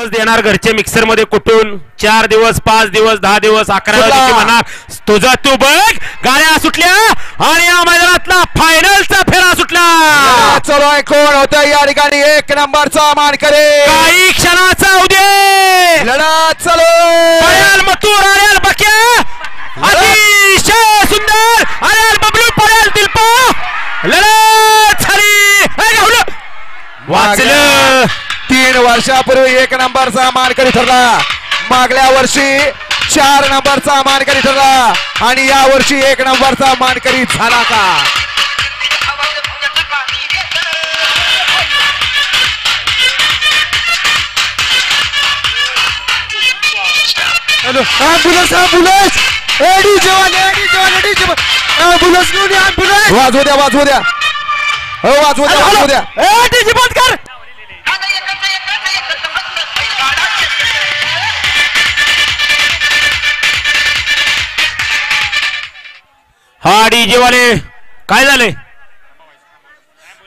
दिवस देणार घरचे मिक्सर मध्ये कुटून 4 दिवस 5 दिवस 10 दिवस 11 दिवस म्हणणार तुझा तू बघ गाड्या सुटल्या आणि या मैदानातला फायनलचा फेरा सुटला चलो कोण होतं या ठिकाणी 1 नंबरचा मानकरी काही क्षणाचा उदय लढत चालू पळेल मथुर आरेल बक्या अतिशय सुंदर आरेल बबलू पळेल दिलपा लढत झाली वाचलं 3 वर्षापूर्वी 1 नंबरचा मानकरी ठरला मागल्या वर्षी 4 नंबरचा मानकरी ठरला आणि या वर्षी 1 नंबरचा मानकरी झाला का ॲम्ब्युलन्स ॲम्ब्युलन्स एडी जवान ॲम्ब्युलन्स घेऊन या ॲम्ब्युलन्स वाजवू द्या हो वाजवू द्या डीजे बंद कर हा डीजे वाले काय झाले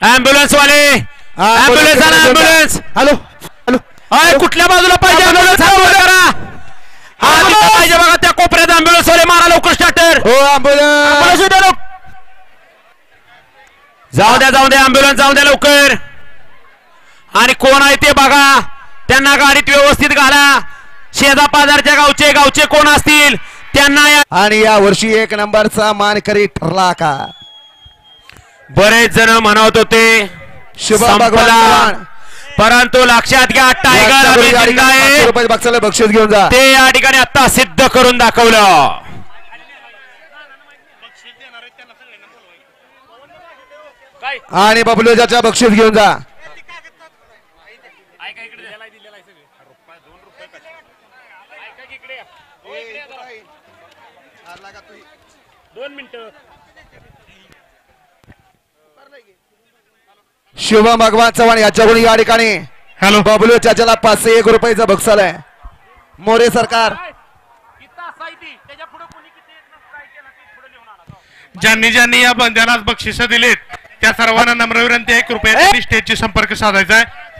ॲम्ब्युलन्स वाले ॲम्ब्युलन्स हॅलो अरे कुठल्या बाजूला पाहिजे ॲम्ब्युलन्स पाहिजे बघा त्या कोपऱ्यात ॲम्ब्युलन्स वाले मारा लवकर स्टार्टर हो ॲम्ब्युलन्स जाऊ द्या ॲम्ब्युलन्स जाऊ द्या लवकर आणि कोण आहे ते बघा त्यांना गाडीत व्यवस्थित घाला शेजा पाजारच्या गावचे कोण असतील त्यांना आणि या वर्षी 1 नंबरचा मानकरी ठरला का बरेच जण म्हणत होते शुभम भगवान परंतु लक्षात घ्या टायगर बक्षीस घेऊन जा ते या ठिकाणी आता सिद्ध करून दाखवलं आणि बबलूच्या बक्षीस घेऊन जा शुभम भगवान चव्हाण याच्याकडून या ठिकाणी हॅलो बबलू चाचाला 501 रुपयाचं बक्षीस आहे मोरे सरकार ज्यांनी या बंधनास बक्षिस दिलेत त्या सर्वांना नम्र विनंती आहे कृपया स्टेजशी संपर्क साधायचा आहे